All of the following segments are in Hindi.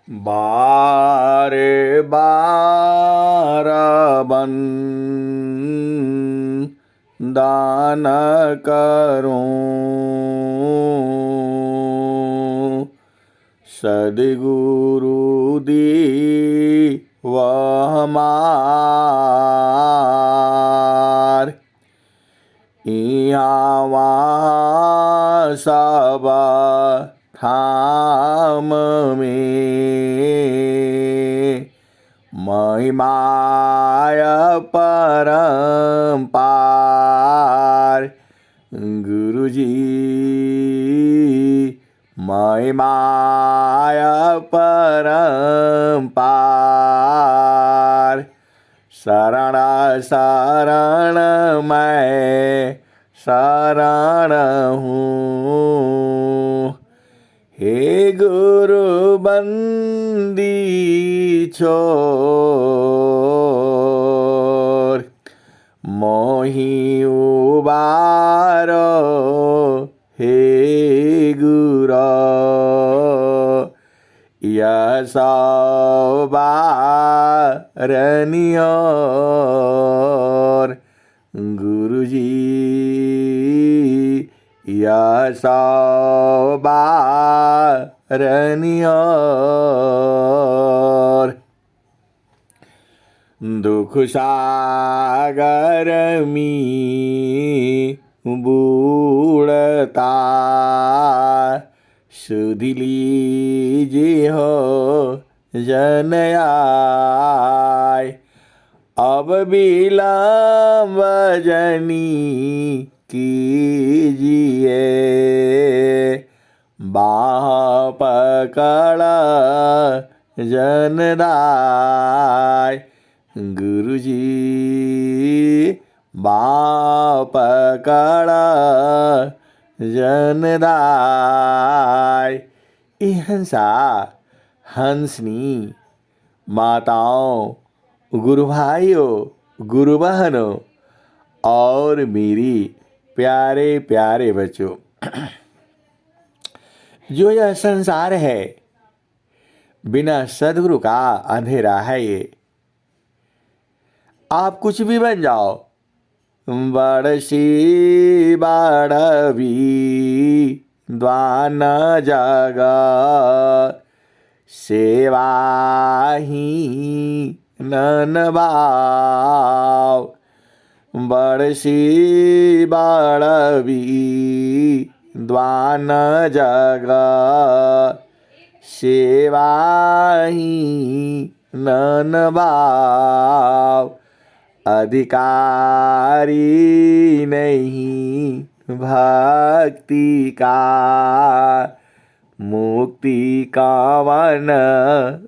बारे बार बन दान करूं, सद्गुरु दी वह मार। यहाँ वहाँ सब ठाम में महिमाय परम्पार। गुरुजी महिमाय परम्पार। शरण शरण मैं शरण हूँ, हे गुरु बंदी छोर। मोहि उबारो हे गुरु, यशोबारनियोर। गुरुजी यशोबारनियोर। दुख सागर में बूढ़ता सुध लीजिए हो जन आय। अब विलम्ब जनी कीजिए, बाह पकड़ा जनदाय। गुरुजी बाह पकड़ा जनदाय। ये हंसा हंसनी माताओं, गुरु भाइयों, गुरु बहनों और मेरी प्यारे प्यारे बच्चों, जो यह संसार है बिना सद्गुरु का अंधेरा है। ये आप कुछ भी बन जाओ, बड़सी बाड़वी द्वान जगा सेवा ही ननबाव। बड़सी बाड़वी द्वान जगा सेवा ही ननबाव। अधिकारी नहीं भक्ति का, मुक्ति कावन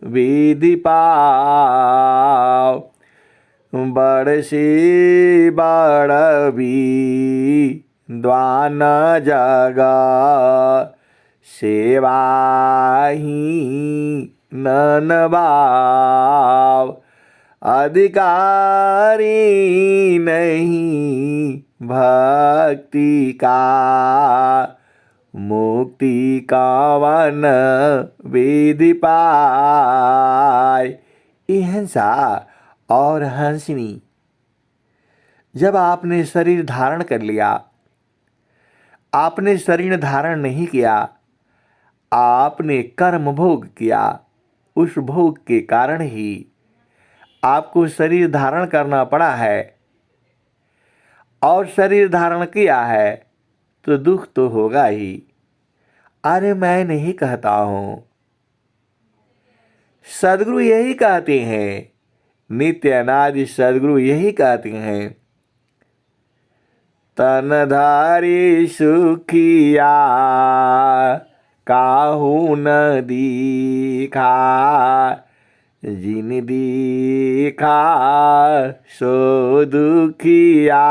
विधि पाव। बड़सी बाड़वी द्वान जगा सेवा ही ननबाव। अधिकारी नहीं भक्ति का, मुक्ति कावन विधि पाय। ये हंसा और हंसनी, जब आपने शरीर धारण कर लिया, आपने शरीर धारण नहीं किया, आपने कर्म भोग किया। उस भोग के कारण ही आपको शरीर धारण करना पड़ा है, और शरीर धारण किया है तो दुख तो होगा ही। अरे मैं नहीं कहता हूं, सद्गुरु यही कहते हैं, नित्य अनादि सद्गुरु यही कहते हैं। तनधारी सुखिया काहू न दीखा, जिन दीखा सो दुखिया।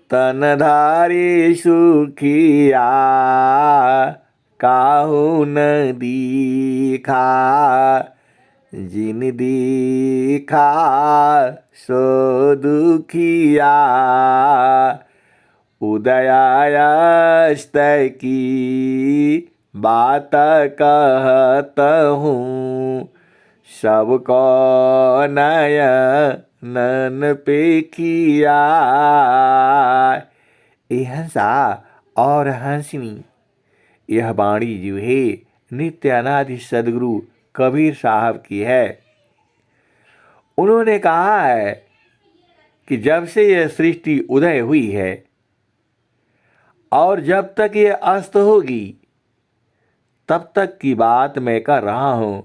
तनधारी सुखिया काहू न दीखा, जिन दीखा सो दुखिया। उदयास्त की बात कहत हूँ, सबको नयनन पे किया। ये हंसा और हंसनी, यह वाणी जो है नित्य अनादि सदगुरु कबीर साहब की है। उन्होंने कहा है कि जब से यह सृष्टि उदय हुई है और जब तक ये अस्त होगी तब तक की बात मैं कर रहा हूं।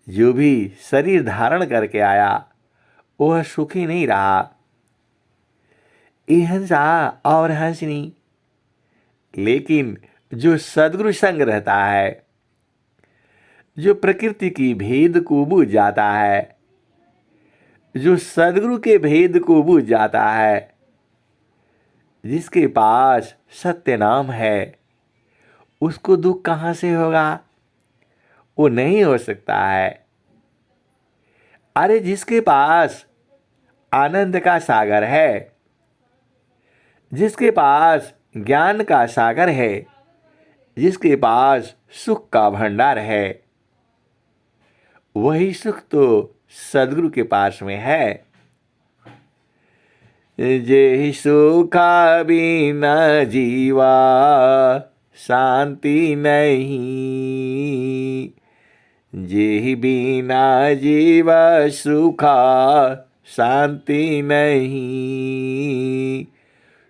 जो भी शरीर धारण करके आया वह सुखी नहीं रहा। ये हंसा और हंसनी, लेकिन जो सद्गुरु संग रहता है, जो प्रकृति की भेद को बूझ जाता है, जो सद्गुरु के भेद को बूझ जाता है, जिसके पास सत्य नाम है, उसको दुख कहां से होगा? वो नहीं हो सकता है। अरे जिसके पास आनंद का सागर है, जिसके पास ज्ञान का सागर है, जिसके पास सुख का भंडार है, वही सुख तो सद्गुरु के पास में है। जे सुखा बिना जीवा शांति नहीं, जे बिना जीवा सुखा शांति नहीं।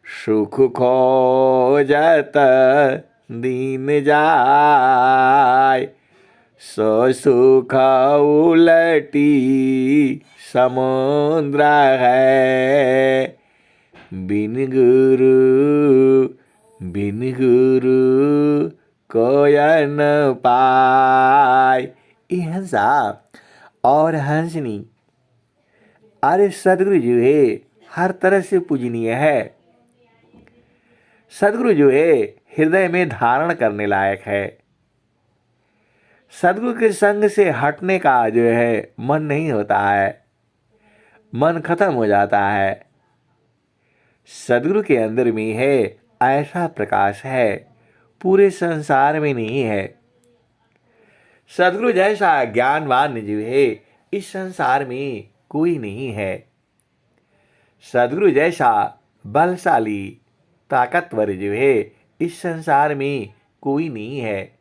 सुख खोजत दीन जाय, सो सुख उलटी समुद्र है। बिन गुरु कोय न पाय। ये हंसा और हंसनी, अरे सदगुरु जो है हर तरह से पूजनीय है। सदगुरु जो है हृदय में धारण करने लायक है। सदगुरु के संग से हटने का जो है मन नहीं होता है, मन खत्म हो जाता है। सदगुरु के अंदर में है ऐसा प्रकाश है, पूरे संसार में नहीं है। सदगुरु जैसा ज्ञानवान जो है इस संसार में कोई नहीं है। सदगुरु जैसा बलशाली ताकतवर जो है इस संसार में कोई नहीं है।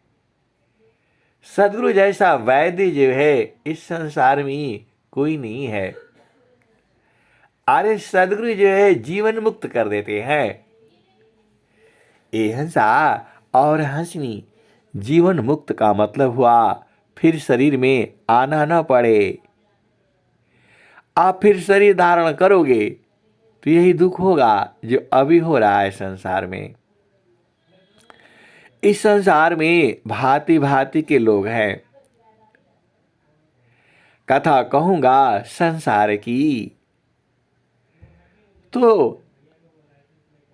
सदगुरु जैसा वैद्य जो है इस संसार में कोई नहीं है। अरे सदगुरु जो है जीवन मुक्त कर देते हैं। ये हंसा और हंसनी, जीवन मुक्त का मतलब हुआ फिर शरीर में आना न पड़े। आप फिर शरीर धारण करोगे तो यही दुख होगा जो अभी हो रहा है संसार में। इस संसार में भांति भांति के लोग हैं। कथा कहूंगा संसार की तो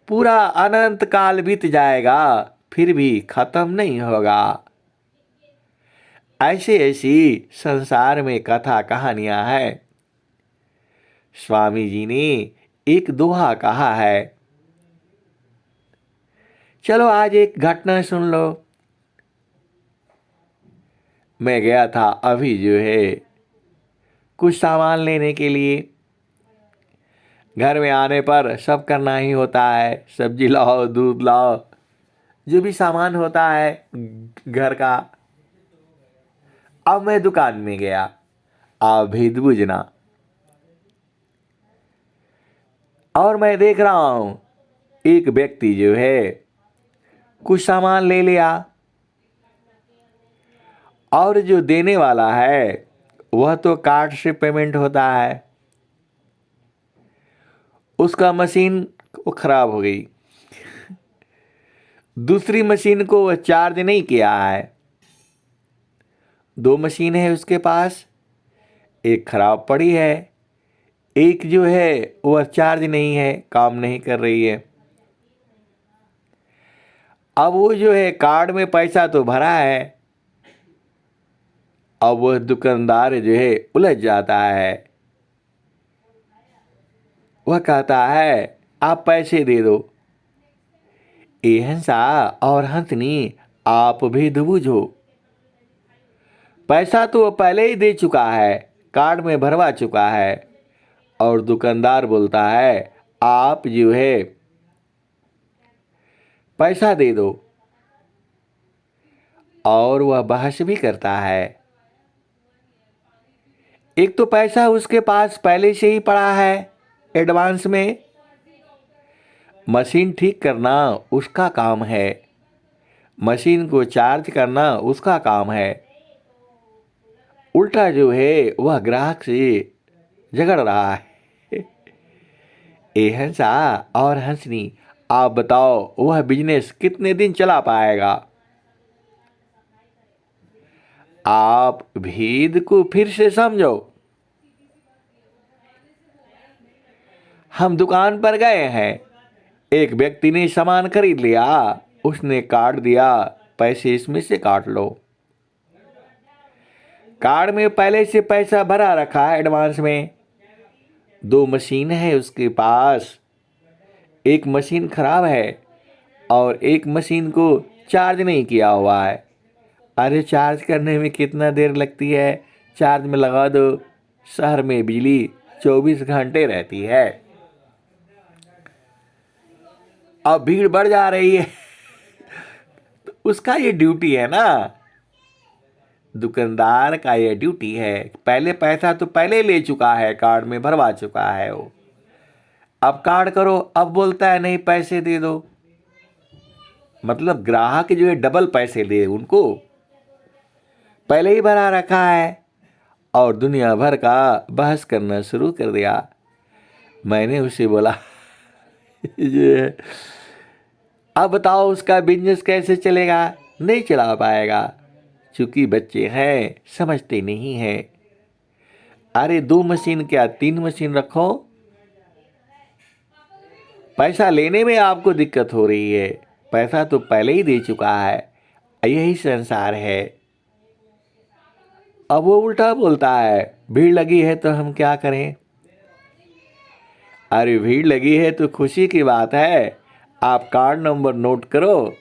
पूरा अनंत काल बीत जाएगा फिर भी खत्म नहीं होगा। ऐसी ऐसी संसार में कथा कहानियां हैं। स्वामी जी ने एक दोहा कहा है, चलो आज एक घटना सुन लो। मैं गया था अभी जो है कुछ सामान लेने के लिए। घर में आने पर सब करना ही होता है, सब्जी लाओ, दूध लाओ, जो भी सामान होता है घर का। अब मैं दुकान में गया, आप भेद बुझना, और मैं देख रहा हूं एक व्यक्ति जो है कुछ सामान ले लिया और जो देने वाला है वह तो कार्ड से पेमेंट होता है। उसका मशीन वो खराब हो गई, दूसरी मशीन को वह चार्ज नहीं किया है। दो मशीन है उसके पास, एक खराब पड़ी है, एक जो है वह चार्ज नहीं है, काम नहीं कर रही है। अब वो जो है कार्ड में पैसा तो भरा है, अब वह दुकानदार जो है उलझ जाता है। वह कहता है आप पैसे दे दो। ये हंसा और हंसनी आप भेद बूझो। पैसा तो वो पहले ही दे चुका है, कार्ड में भरवा चुका है। और दुकानदार बोलता है आप जो है पैसा दे दो। और वह बहस भी करता है। एक तो पैसा उसके पास पहले से ही पड़ा है एडवांस में, मशीन ठीक करना उसका काम है, मशीन को चार्ज करना उसका काम है। उल्टा जो है वह ग्राहक से झगड़ रहा है। ए हंसा और हंसनी, आप बताओ वह बिजनेस कितने दिन चला पाएगा? आप भेद को फिर से समझो। हम दुकान पर गए हैं, एक व्यक्ति ने सामान खरीद लिया, उसने कार्ड दिया, पैसे इसमें से काट लो। कार्ड में पहले से पैसा भरा रखा है एडवांस में। दो मशीन है उसके पास, एक मशीन खराब है और एक मशीन को चार्ज नहीं किया हुआ है। अरे चार्ज करने में कितना देर लगती है, चार्ज में लगा दो। शहर में बिजली 24 घंटे रहती है। अब भीड़ बढ़ जा रही है। तो उसका ये ड्यूटी है ना, दुकानदार का ये ड्यूटी है। पहले पैसा तो पहले ले चुका है, कार्ड में भरवा चुका है वो। अब कार्ड करो, अब बोलता है नहीं पैसे दे दो। मतलब ग्राहक जो है डबल पैसे दे, उनको पहले ही भरा रखा है। और दुनिया भर का बहस करना शुरू कर दिया। मैंने उसे बोला ये अब बताओ उसका बिजनेस कैसे चलेगा? नहीं चला पाएगा, क्योंकि बच्चे हैं, समझते नहीं हैं। अरे 2 मशीन क्या 3 मशीन रखो, पैसा लेने में आपको दिक्कत हो रही है। पैसा तो पहले ही दे चुका है, यही संसार है। अब वो उल्टा बोलता है भीड़ लगी है तो हम क्या करें? अरे भीड़ लगी है तो खुशी की बात है, आप कार्ड नंबर नोट करो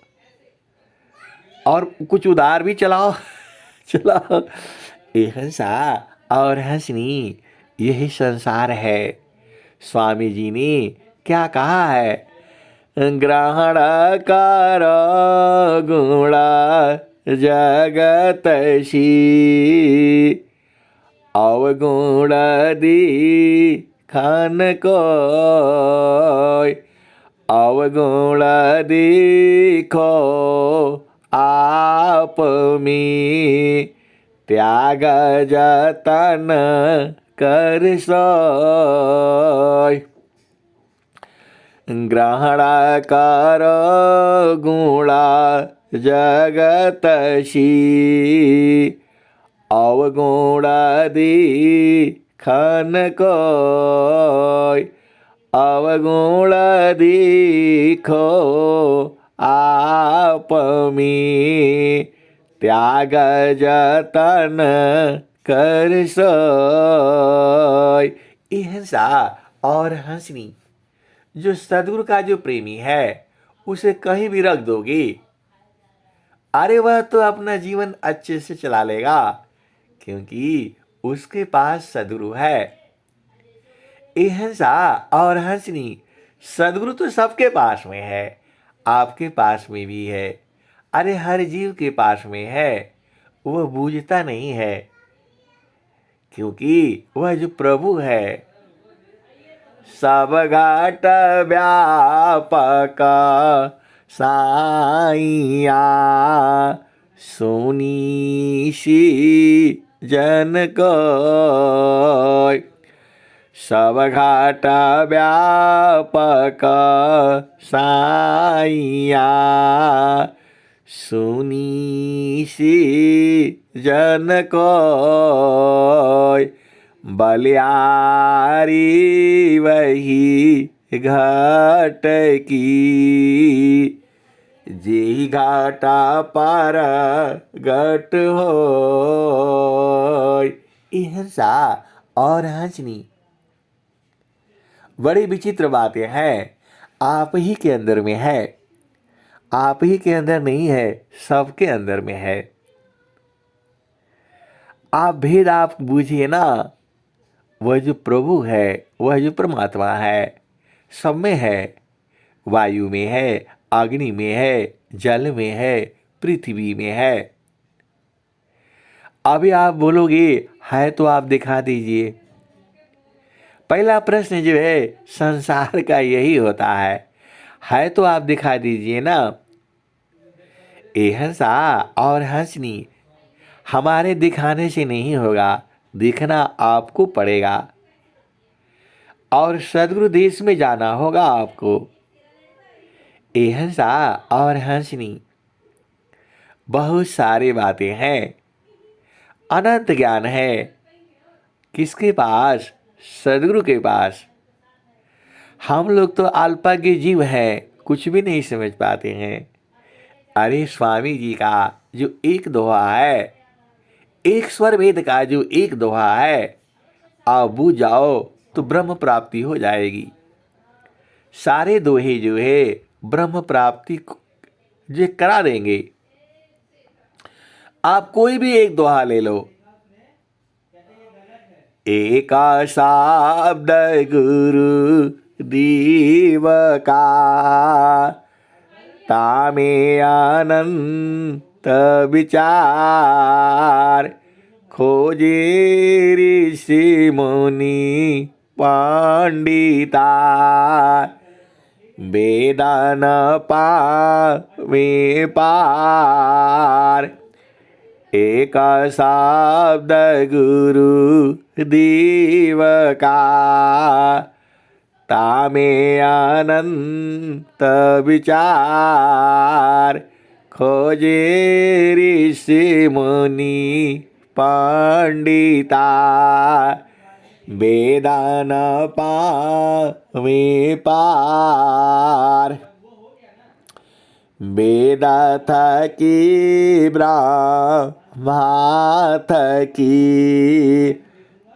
और कुछ उधार भी चलाओ। चलाओ। ये हंसा और हंसनी, यही संसार है। स्वामी जी ने क्या कहा है? ग्रहण कर गुणा जगतशी, अवगुण दी खान को, अवगुण दिखो आप में, त्याग जतन कर सोय। ग्रहण कर गुणा जगतशी, अवगुण दिखन कोय, अवगुण दिखो आप में, त्याग जतन कर सोय। ये हंसा और हंसनी, जो सदगुरु का जो प्रेमी है उसे कहीं भी रख दोगी, अरे वह तो अपना जीवन अच्छे से चला लेगा, क्योंकि उसके पास सदगुरु है। ये हंसा और हंसनी, सदगुरु तो सबके पास में है, आपके पास में भी है, अरे हर जीव के पास में है। वह बूझता नहीं है, क्योंकि वह जो प्रभु है सब घाट व्यापक साइया, सोनीसी जन को, सब घाट व्यापक साइया, सुनीसी जन को, बलियारी वही घाट की, जी घाटा पार घट हो। हंसा और हंसनी, बड़ी विचित्र बातें हैं, आप ही के अंदर में है। आप ही के अंदर नहीं है, सबके अंदर में है। आप भेद आप बूझिए ना, वह जो प्रभु है, वह जो परमात्मा है, सब में है। वायु में है, अग्नि में है, जल में है, पृथ्वी में है। अभी आप बोलोगे है तो आप दिखा दीजिए। पहला प्रश्न जो है संसार का यही होता है तो आप दिखा दीजिए ना। ए हंसा और हंसनी, हमारे दिखाने से नहीं होगा, दिखना आपको पड़ेगा। और सदगुरु देश में जाना होगा आपको। ए हंसा और हंसनी, बहुत सारी बातें हैं, अनंत ज्ञान है। किसके पास? सदगुरु के पास। हम लोग तो अल्पज्ञ जीव हैं, कुछ भी नहीं समझ पाते हैं। अरे स्वामी जी का जो एक दोहा है, एक स्वर वेद का जो एक दोहा है, आप बूझ जाओ तो ब्रह्म प्राप्ति हो जाएगी। सारे दोहे जो है ब्रह्म प्राप्ति जो करा देंगे। आप कोई भी एक दोहा ले लो। एका शब्द गुरु दीव का, तामे अनंत विचार, खोजे ऋषि मुनि पंडिता, वेदान पावे पार। एक शब्द गुरु दीव का, तामे अनंत विचार, खोजे ऋषि मुनि पंडिता, वेदान पावे पार। वेद थकी ब्रह्मा थकी,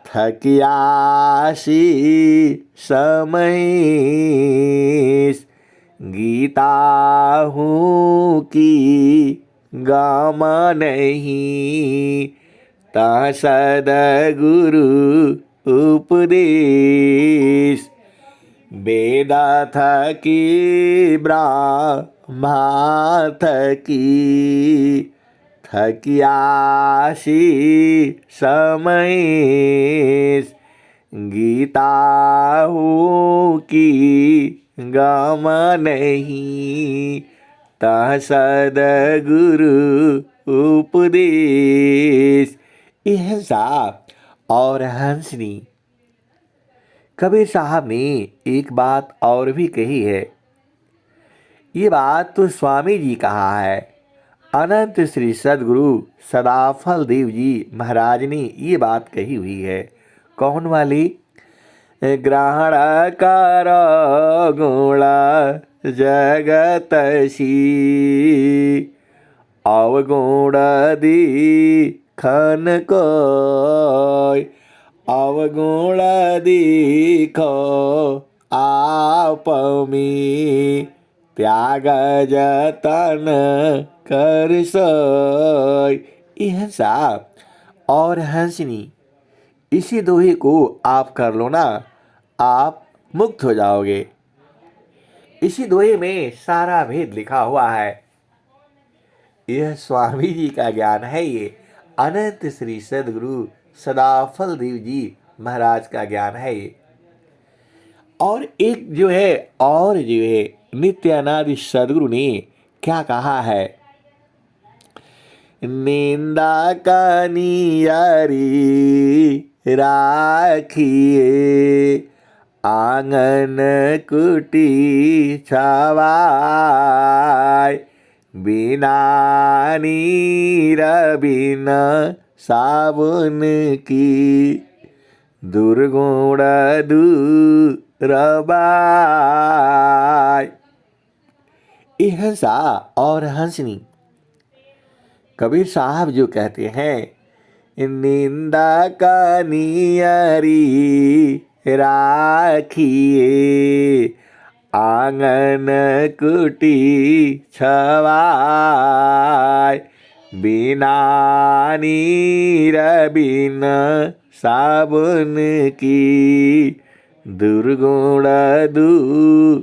थकियासी समय, गीता हूँ की गम नहीं, ता सद्गुरु उपदेश। वेद थकी ब्रह्मा थकी, थकियासी समय, गीता हूँ की गम नहीं, ता सद्गुरु उपदेश। यह साहब और हंसनी, कबीर साहब ने एक बात और भी कही है। ये बात तो स्वामी जी कहा है, अनंत श्री सदगुरु सदाफल देव जी महाराज ने ये बात कही हुई है। कौन वाली? ग्रहण कर गुण जगत सी, अवगुण दीखन कोय, अवगुण दीखो आप में, त्याग जतन कर सोय। यह साहब और हंसनी, इसी दोहे को आप कर लो ना, आप मुक्त हो जाओगे। इसी दोहे में सारा भेद लिखा हुआ है। यह स्वामी जी का ज्ञान है, ये अनंत श्री सदगुरु सदाफल देव जी महाराज का ज्ञान है ये। और एक जो है, और जो है नित्यानंद सदगुरु ने क्या कहा है? निंदा का नियारी राखिए, आंगन कुटी छवाय, बिना नीर बिना साबुन की, दुर्गुण दूरबाय। यह सा और हंसनी, कबीर साहब जो कहते हैं, निंदा का नियरी राखिए, आंगन कुटी छवाय, बिना नीर बिन साबुन की दुर्गुण दूरबाय।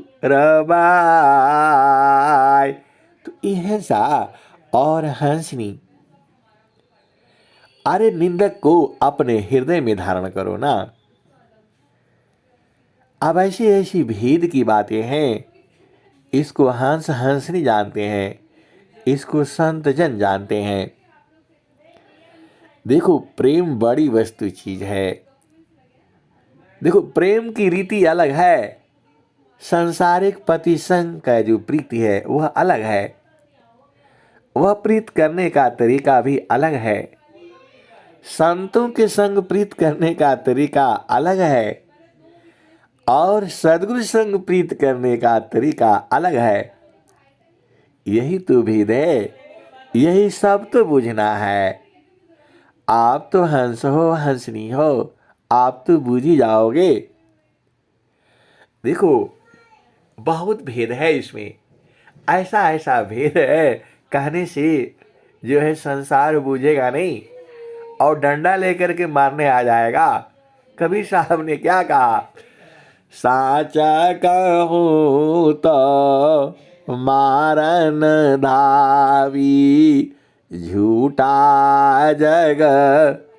तो यह सा और हंसनी। अरे निंदक को अपने हृदय में धारण करो ना। अब ऐसी ऐसी भेद की बातें हैं, इसको हंस हंसनी जानते हैं, इसको संत जन जानते हैं। देखो प्रेम बड़ी वस्तु चीज है। देखो प्रेम की रीति अलग है, सांसारिक पति संग का जो प्रीति है वह अलग है, वह प्रीत करने का तरीका भी अलग है। संतों के संग प्रीत करने का तरीका अलग है और सद्गुरु संग प्रीत करने का तरीका अलग है। यही तो भेद है, यही सब तो बुझना है। आप तो हंस हो हंसनी हो, आप तो बूझ ही जाओगे। देखो बहुत भेद है इसमें, ऐसा ऐसा भेद है कहने से जो है संसार बूझेगा नहीं और डंडा लेकर के मारने आ जाएगा। कबीर साहब ने क्या कहा, साचा कहूँ तो मारन धावी, झूठा जग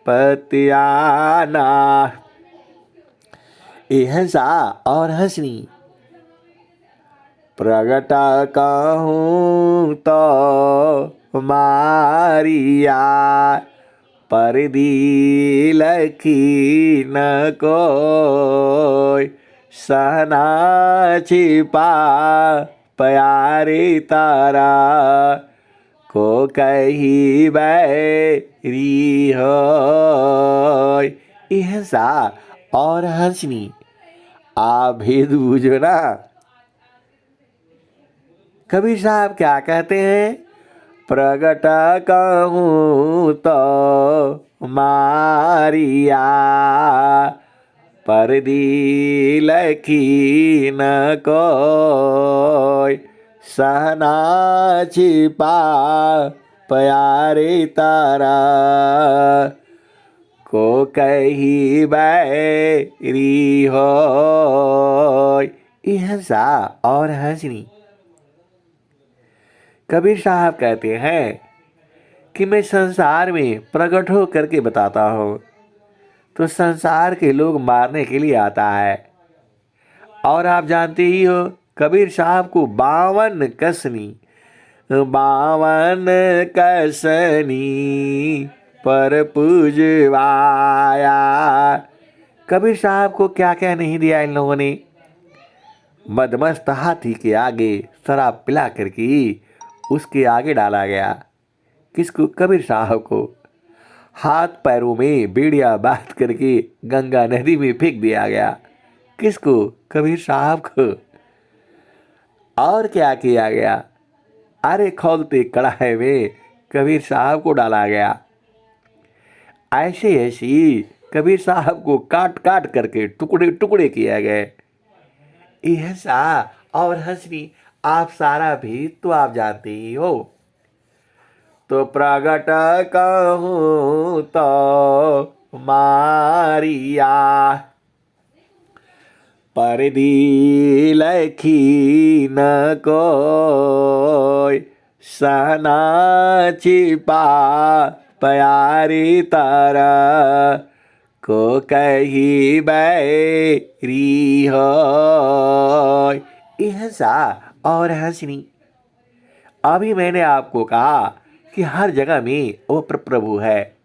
पतियाना। हंसा और हंसनी। प्रगट कहूँ तो मारिया, परदी लखी न कोई, सहना छिपा प्यारी तारा, को कही बैरी होय। हंसा और हंसनी। आप भेद बूझो ना। कबीर साहब क्या कहते हैं, प्रगट कहूँ तो मारिया, परदी लखी न कोय, सहना छिपा प्यारे तारा, को कही बैरी होय। हंसा और हंसनी। कबीर साहब कहते हैं कि मैं संसार में प्रकट हो करके बताता हूँ तो संसार के लोग मारने के लिए आता है। और आप जानते ही हो कबीर साहब को 52 कसनी, 52 कसनी पर पूजवाया। कबीर साहब को क्या क्या नहीं दिया इन लोगों ने। मदमस्त हाथी के आगे शराब पिला करके उसके आगे डाला गया। किसको? कबीर साहब को। हाथ पैरों में बेड़िया बांध करके गंगा नदी में फेंक दिया गया। किसको? कबीर साहब को। और क्या किया गया? अरे खौलते कढ़ाई में कबीर साहब को डाला गया। ऐसे ऐसी कबीर साहब को काट काट करके टुकड़े टुकड़े किया गए। हंसा और हंसनी। आप सारा भी तो आप जानते ही हो। तो प्रगट कहूँ तो मारिया, परदी लखी न कोय, सहना छिपा प्यारी तारा, को कही बैरी होय। हंसा और हंसनी। अभी मैंने आपको कहा कि हर जगह में वो प्रभु है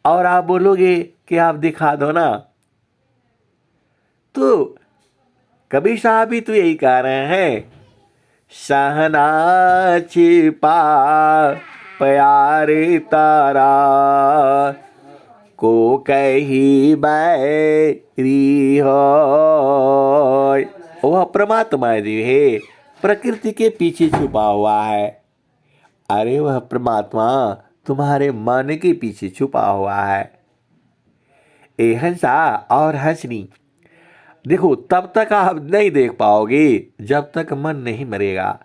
और आप बोलोगे कि आप दिखा दो ना, तो कबीर साहब भी तो यही कह रहे हैं, सहना छिपा प्यारे तारा, को कही बैरी होय। वह परमात्मा जी है, प्रकृति के पीछे छुपा हुआ है। अरे वह परमात्मा तुम्हारे मन के पीछे छुपा हुआ है। हंसा और हंसनी। देखो तब तक आप नहीं देख पाओगे जब तक मन नहीं मरेगा।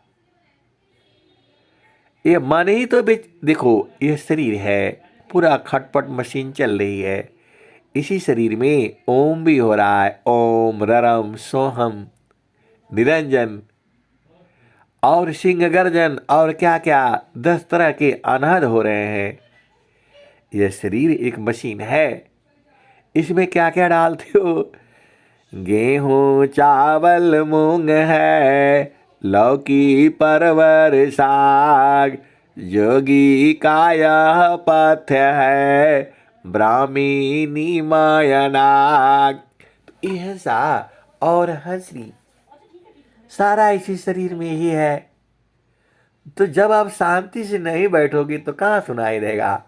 ये मन ही तो देखो, ये शरीर है, पूरा खटपट मशीन चल रही है। इसी शरीर में ओम भी हो रहा है, ओम ररम सोहम निरंजन और सिंह गर्जन और क्या क्या 10 तरह के अनाद हो रहे हैं। यह शरीर एक मशीन है। इसमें क्या क्या डालते हो? गेहूं चावल मूंग है, लौकी परवर साग, जोगी का यह पथ्य है, ब्राह्मी नीमयनाग। तो यह सा और हंसनी सारा इसी शरीर में ही है। तो जब आप शांति से नहीं बैठोगे तो कहाँ सुनाई देगा?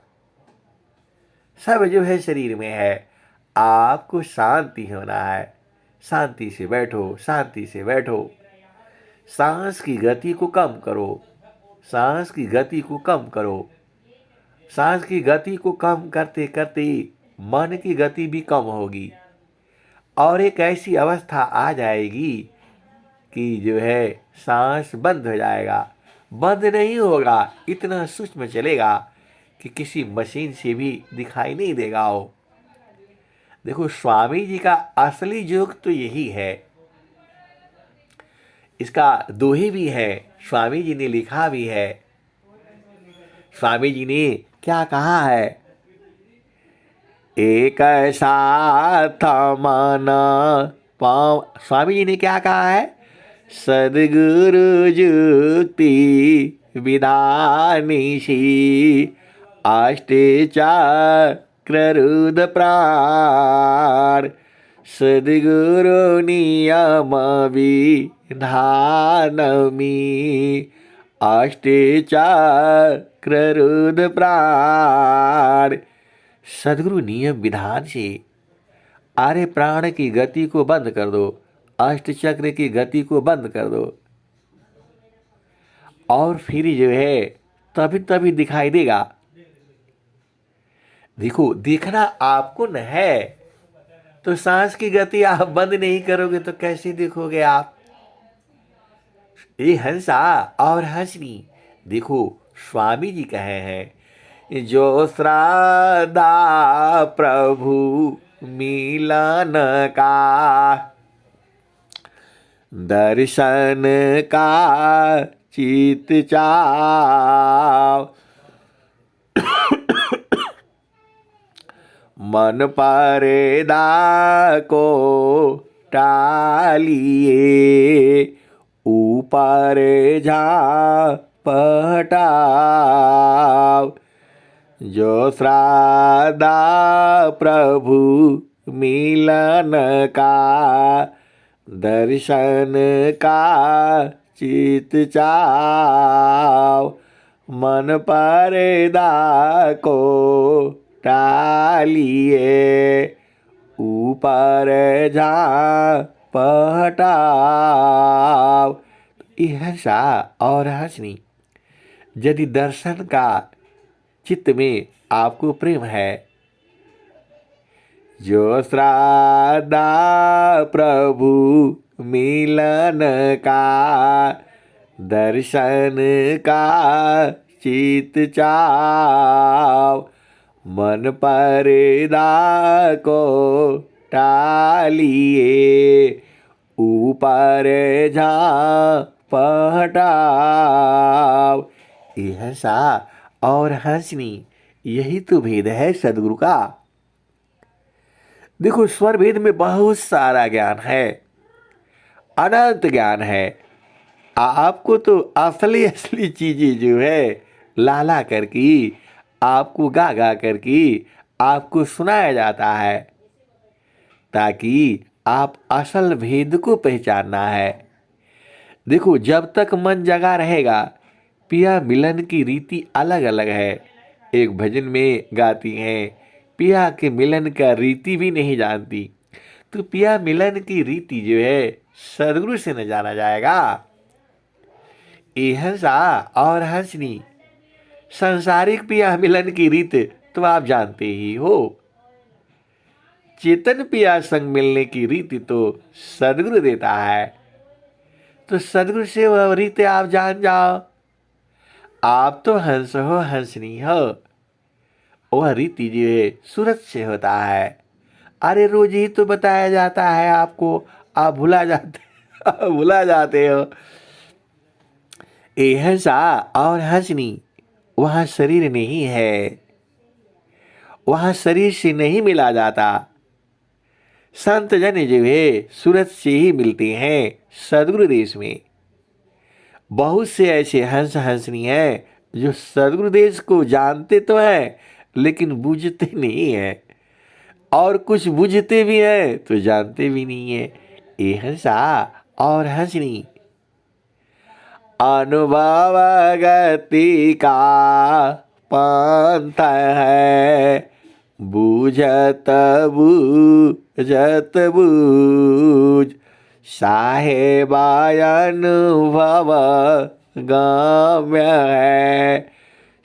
सब जो है शरीर में है। आपको शांति होना है। शांति से बैठो, शांति से बैठो। सांस की गति को कम करो, सांस की गति को कम करो। सांस की गति को कम करते करते मन की गति भी कम होगी और एक ऐसी अवस्था आ जाएगी कि जो है सांस बंद हो जाएगा। बंद नहीं होगा, इतना सूक्ष्म चलेगा कि किसी मशीन से भी दिखाई नहीं देगा वो। देखो स्वामी जी का असली योग तो यही है। इसका दोहे भी है, स्वामी जी ने लिखा भी है। स्वामी जी ने क्या कहा है? एक साथ मन पाँव। स्वामी जी ने क्या कहा है? सद्गुरु जुक्ति विधानिशी अष्टचक्र प्राण, सद्गुरु नियम विधानमी अष्टचक्र प्राण। सद्गुरु नियम विधान से आर्य प्राण की गति को बंद कर दो, अष्टचक्र की गति को बंद कर दो और फिर जो है तभी तभी दिखाई देगा। देखो देखना आपको न है तो सांस की गति आप बंद नहीं करोगे तो कैसे देखोगे आप? ये हंसा और हंसनी। देखो स्वामी जी कहे हैं, जो श्रद्धा प्रभु मिलन का, दर्शन का चित चाव, मन पर्दा को टालिए, ऊपर झापटाव, जो श्रद्धा प्रभु मिलन का, दर्शन का चित चाव, मन पर्दा को टालिए, ऊपर झापटाव। यह सा और हंसनी। यदि दर्शन का चित्त में आपको प्रेम है, जो श्रद्धा प्रभु मिलन का, दर्शन का चित चाव, मन पर्दा को टालिए, ऊपर झापटाव। यह सा और हंसनी, यही तो भेद है सदगुरु का। देखो स्वर भेद में बहुत सारा ज्ञान है, अनंत ज्ञान है। आपको तो असली असली चीजें जो है ला ला करके आपको गा गा करके आपको सुनाया जाता है ताकि आप असल भेद को पहचानना है। देखो जब तक मन जगा रहेगा, पिया मिलन की रीति अलग अलग है। एक भजन में गाती हैं, पिया के मिलन का रीति भी नहीं जानती। तो पिया मिलन की रीति जो है सदगुरु से न जाना जाएगा। ये हंसा और हंसनी, संसारिक पिया मिलन की रीत तो आप जानते ही हो। चेतन पिया संग मिलने की रीति तो सदगुरु देता है। तो सदगुरु से वह रीति आप जान जाओ। आप तो हंस हो, हंसनी हो। वह रीति जो है सूरत से होता है। अरे रोज ही तो बताया जाता है आपको, आप भुला जाते आप भुला जाते हो। ये हंसा और हंसनी वह शरीर नहीं है, वह शरीर से नहीं मिला जाता। संत जन जो है सूरत से ही मिलते हैं सदगुरु देश में। बहुत से ऐसे हंस हंसनी हैं जो सदगुरु देश को जानते तो हैं लेकिन बूझते नहीं हैं, और कुछ बूझते भी हैं तो जानते भी नहीं है। ये हंसा और हंसनी अनुभव गति का पंथ है, बूझत बूझत बूझ साहेबा अनुभव गम्य है,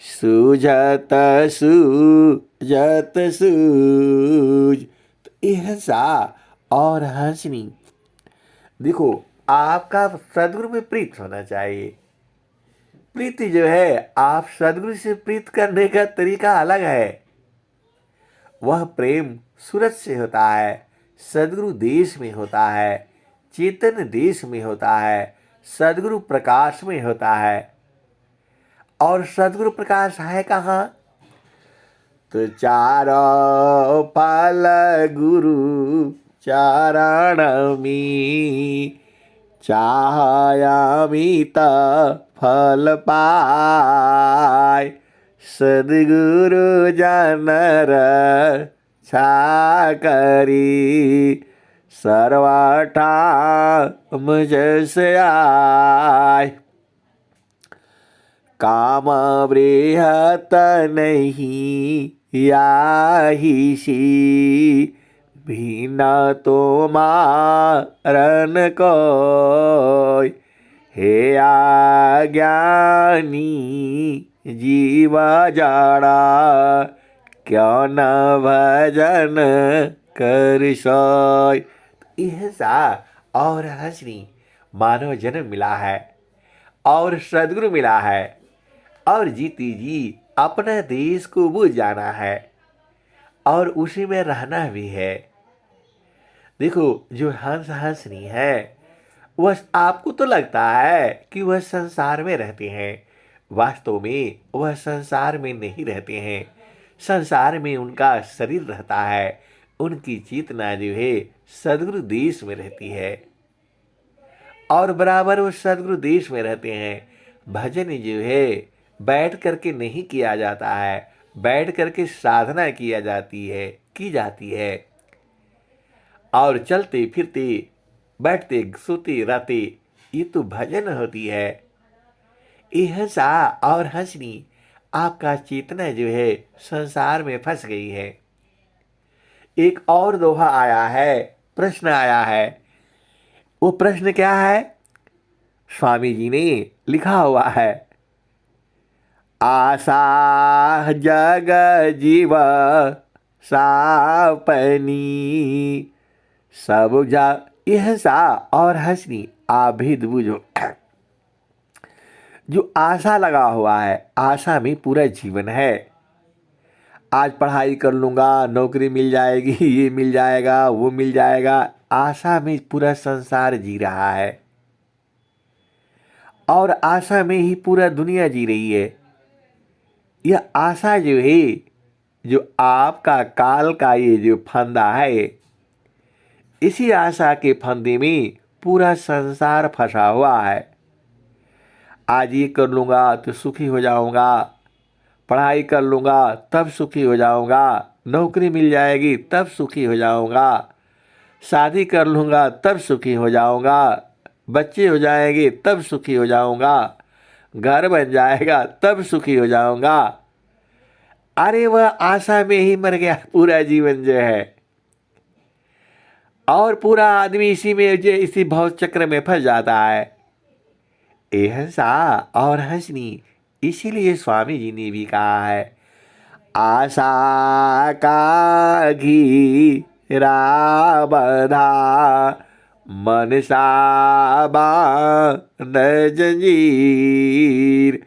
सूझत सूझत सूझ। तो ये हंसा और हंसनी, देखो आपका सदगुरु में प्रीत होना चाहिए। प्रीति जो है आप सदगुरु से प्रीत करने का तरीका अलग है। वह प्रेम सूरत से होता है, सदगुरु देश में होता है, चेतन देश में होता है, सदगुरु प्रकाश में होता है। और सदगुरु प्रकाश है कहाँ? तो चारों फल गुरु चरण में, चाहयामित फल पाय, सदगुरु जनर छा करी, सर्वठा मुझस आय। काम बृहत नहीं याही सी, भिन्न तो मारन कोय, हे अज्ञानी जीव जाड़ा, क्यों न भजन कर सोय। यह सा और हंसनी मानव जन्म मिला है और सदगुरु मिला है, और जीती जी अपने देश को बुझ जाना है और उसी में रहना भी है। देखो जो हंस हंसनी है वह आपको तो लगता है कि वह संसार में रहते हैं, वास्तव में वह संसार में नहीं रहते हैं। संसार में उनका शरीर रहता है, उनकी चेतना जो है सदगुरु देश में रहती है और बराबर वो सदगुरु देश में रहते हैं। भजन जो है बैठ करके नहीं किया जाता है, बैठ करके साधना की जाती है। और चलते फिरते बैठते सोते रहते ये तो भजन होती है। ये हंसा और हंसनी आपका चेतना जो है संसार में फंस गई है। एक और दोहा आया है, प्रश्न आया है। वो प्रश्न क्या है? स्वामी जी ने लिखा हुआ है, आशा जग जीव सापनी, सब जा। यह सा और हंसनी आप भेद बुझो। जो आशा लगा हुआ है, आशा में पूरा जीवन है। आज पढ़ाई कर लूँगा, नौकरी मिल जाएगी, ये मिल जाएगा, वो मिल जाएगा, आशा में पूरा संसार जी रहा है और आशा में ही पूरा दुनिया जी रही है। यह आशा जो है, जो आपका काल का ये जो फंदा है, इसी आशा के फंदे में पूरा संसार फंसा हुआ है। आज ये कर लूँगा तो सुखी हो जाऊँगा, पढ़ाई कर लूँगा तब सुखी हो जाऊँगा, नौकरी मिल जाएगी तब सुखी हो जाऊँगा, शादी कर लूँगा तब सुखी हो जाऊँगा, बच्चे हो जाएंगे तब सुखी हो जाऊँगा, घर बन जाएगा तब सुखी हो जाऊँगा। अरे वह आशा में ही मर गया पूरा जीवन जो है, और पूरा आदमी इसी में जो इसी भव चक्र में फंस जाता है। ये हंसा और हंसनी, इसीलिए स्वामी जी ने भी कहा है, आशा का घी बधा मनसा बांध जंजीर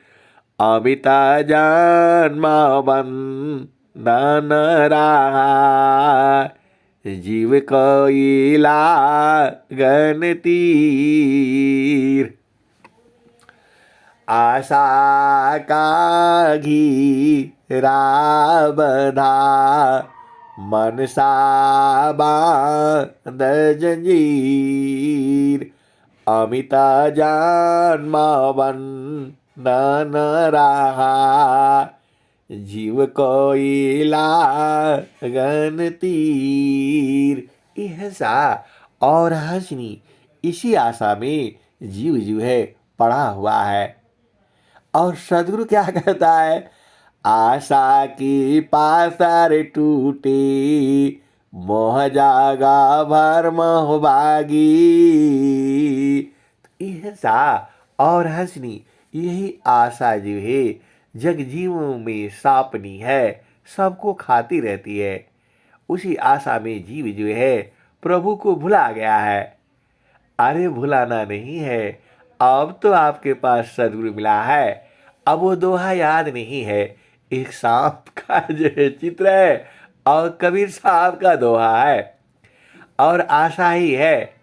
अमिता जन्म बंधन रहा जीव कोइला गन तीर आशा का घीरा बंधा मनसा बांध जंजीर अमिता जन्म बंधन रहा जीव कोइला गन तीर। हंसा और हंसनी इसी आशा में जीव जो है पड़ा हुआ है। और सदगुरु क्या कहता है, आशा की पासर टूटे मोह जागा भरम हो भागी। हंसा और हंसनी यही आशा जो है जगजीवों में सापनी है, सबको खाती रहती है। उसी आशा में जीव जो है प्रभु को भुला गया है। अरे भुलाना नहीं है, अब तो आपके पास सदगुरु मिला है, अब वो दोहा याद नहीं है। एक सांप का जो है चित्र है और कबीर साहब का दोहा है और आशा ही है।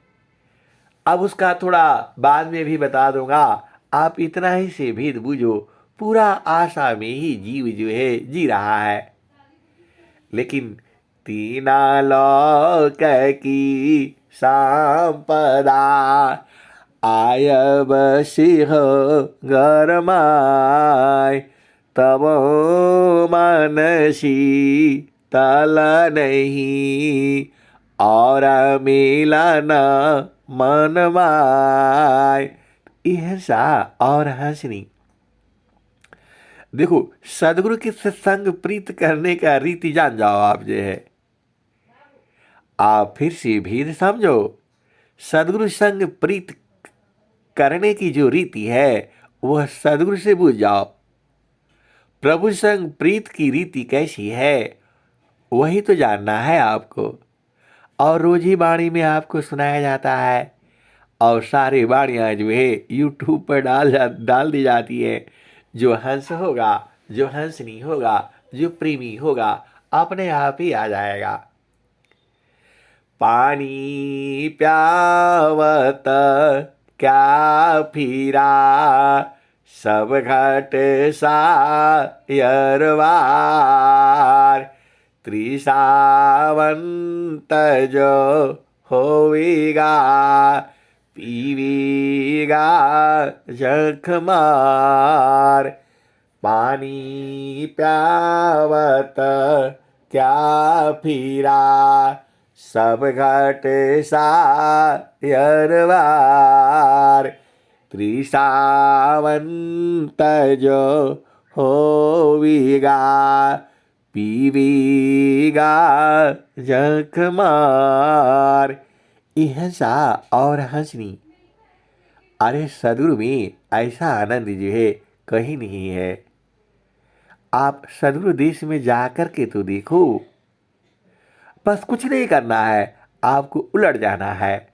अब उसका थोड़ा बाद में भी बता दूंगा, आप इतना ही से भेद बूझो, पूरा आशा में ही जीव जो है जी रहा है। लेकिन तीना लोक की संपदा आयब सिंह गरमाय तब मनसी तल नहीं और मिलन मन माय। हंसा और हंसनी देखो, सदगुरु के सत्संग प्रीत करने का रीति जान जाओ आप जो है। आप फिर से भेद समझो, सदगुरु संग प्रीत करने की जो रीति है वह सदगुरु से पूछ जाओ। प्रभु संग प्रीत की रीति कैसी है वही तो जानना है आपको। और रोज ही वाणी में आपको सुनाया जाता है और सारी वाणियाँ जो है यूट्यूब पर डाल दी जाती है। जो हंस होगा, जो हंसनी होगा, जो प्रेमी होगा, अपने आप ही आ जाएगा। पानी प्यावत क्या फिरा सब घट सायरवार त्रिसावंत जो होवेगा पीवेगा जखमार। पानी प्यावत क्या फिरा सब घट सायरवार त्रिसावंत जो होवेगा पीवेगा जखमार। हंसा और हंसनी, अरे सदगुरु में ऐसा आनंद जो है कहीं नहीं है। आप सदगुरु देश में जाकर के तो देखो, बस कुछ नहीं करना है, आपको उलट जाना है।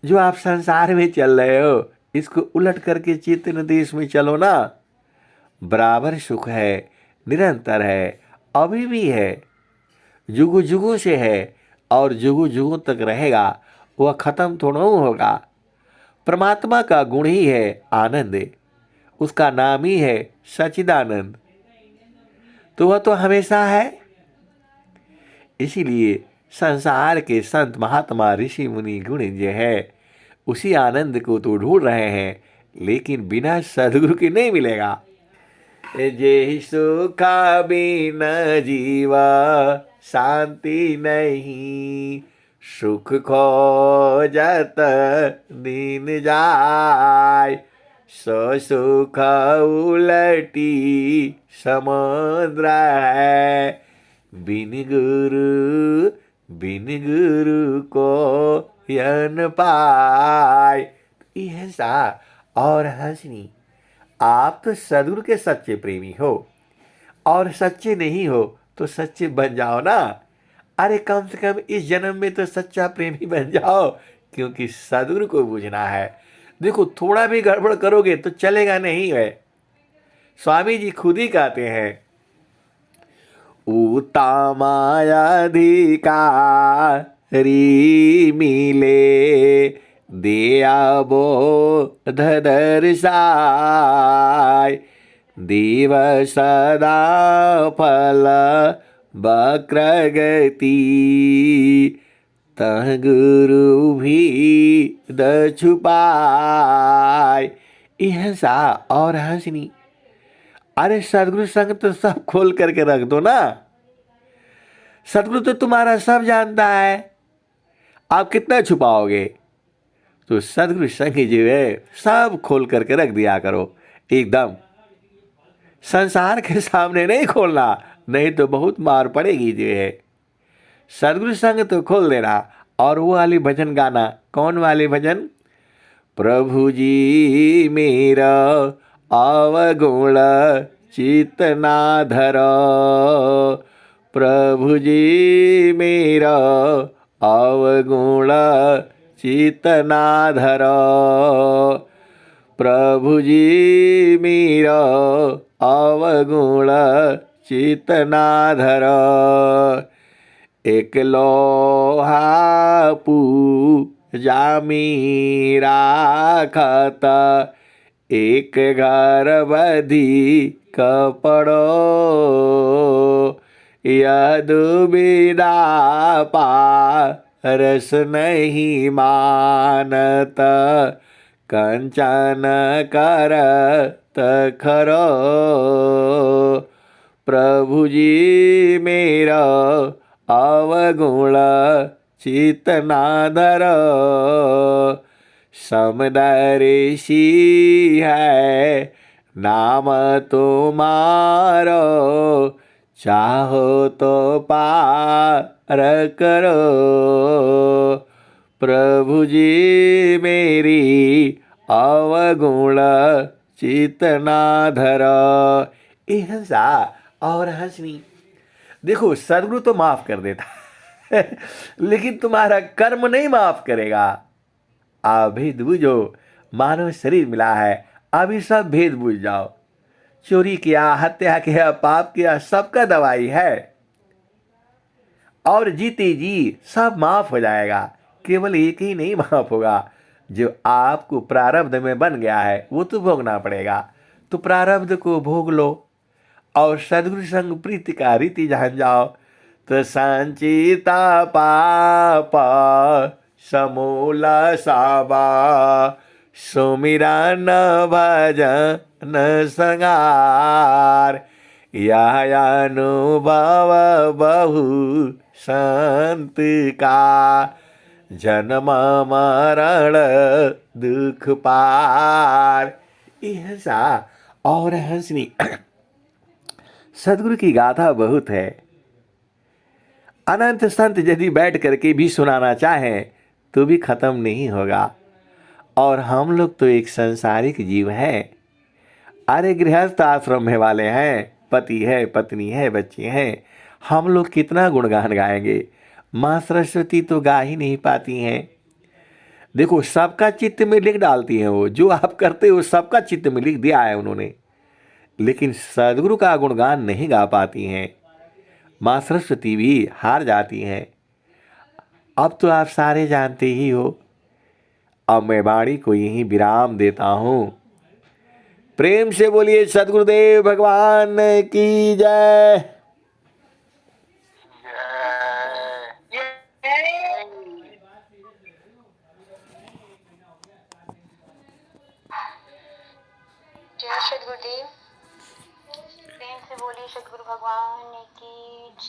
जो आप संसार में चल रहे हो इसको उलट करके चेतन देश में चलो ना, बराबर सुख है, निरंतर है, अभी भी है, जुगों जुगों से है और जुगों जुगों तक रहेगा। वह खत्म थोड़ा होगा। परमात्मा का गुण ही है आनंद, उसका नाम ही है सच्चिदानंद, तो वह तो हमेशा है। इसीलिए संसार के संत महात्मा ऋषि मुनि गुण जो है उसी आनंद को तो ढूंढ रहे हैं, लेकिन बिना सदगुरु के नहीं मिलेगा। जे सुखा बिना जीवा शांति नहीं सुख खोजत दिन जाय सो सुख उलटी समुद्र है बिन गुरु को यन पाय। हंसा और हंसनी, आप तो सदगुरु के सच्चे प्रेमी हो और सच्चे नहीं हो तो सच्चे बन जाओ ना। अरे कम से कम इस जन्म में तो सच्चा प्रेमी बन जाओ, क्योंकि सदगुरु को पूजना है। देखो थोड़ा भी गड़बड़ करोगे तो चलेगा नहीं है। स्वामी जी खुद ही कहते हैं, उत्तमायाधिकारी मिले दिया बोध दर्शाय, दिवस सदा फल वक्रगति, तह गुरु भी द छुपाय। सा और हंसनी। अरे सदगुरु संग तो सब खोल करके रख दो ना। सदगुरु तो तुम्हारा सब जानता है, आप कितना छुपाओगे। तो सदगुरु संग जो है सब खोल करके रख दिया करो एकदम। संसार के सामने नहीं खोलना, नहीं तो बहुत मार पड़ेगी जो है। सदगुरु संग तो खोल देना। और वो वाली भजन गाना, कौन वाली भजन? प्रभु जी मेरा अवगुण चित ना धरो, प्रभु जी मेरा अवगुण चित ना धरो, प्रभु जी मेरा अवगुण चित ना धरो। एक लोहा पूजा मीरा खत, एक घर बधी कपड़ो, यदु बिना पारस नहीं मानत, कंचन करत खरो, प्रभु जी मेरा अवगुण चित ना धरो। समदर्शी है नाम तुम्हारो, चाहो तो पार करो, प्रभु जी मेरी अवगुण चित ना धरो। हंसा और हंसनी। देखो सदगुरु तो माफ कर देता है लेकिन तुम्हारा कर्म नहीं माफ करेगा। भेद बुझो, मानव शरीर मिला है, अभी सब भेद बुझ जाओ। चोरी किया, हत्या किया, पाप किया, सबका दवाई है। और जीते जी सब माफ हो जाएगा। केवल एक ही नहीं माफ होगा, जो आपको प्रारब्ध में बन गया है वो तो भोगना पड़ेगा। तो प्रारब्ध को भोग लो और सदगुरु संग प्रीति का रीति जान जाओ, तो संचिता पाप समूल साबा, सुमिरन भजन संगार, यह अनुभव बहु संत का, जन्म मरण दुख पार। ऐसा और हंसनी। सदगुरु की गाथा बहुत है। अनंत संत यदि बैठ करके भी सुनाना चाहें तो भी खत्म नहीं होगा। और हम लोग तो एक सांसारिक जीव हैं। अरे गृहस्थ आश्रम में वाले हैं, पति है, पत्नी है, बच्चे हैं। हम लोग कितना गुणगान गाएंगे। माँ सरस्वती तो गा ही नहीं पाती हैं। देखो सबका चित्त में लिख डालती हैं वो, जो आप करते हो सबका चित्त में लिख दिया है उन्होंने, लेकिन सदगुरु का गुणगान नहीं गा पाती हैं। माँ सरस्वती भी हार जाती हैं। अब तो आप सारे जानते ही हो। अब मैं वाणी को यहीं विराम देता हूँ। प्रेम से बोलिए सदगुरुदेव भगवान की जय। जय सदगुरुदेव। प्रेम से बोलिए सदगुरु भगवान की जय।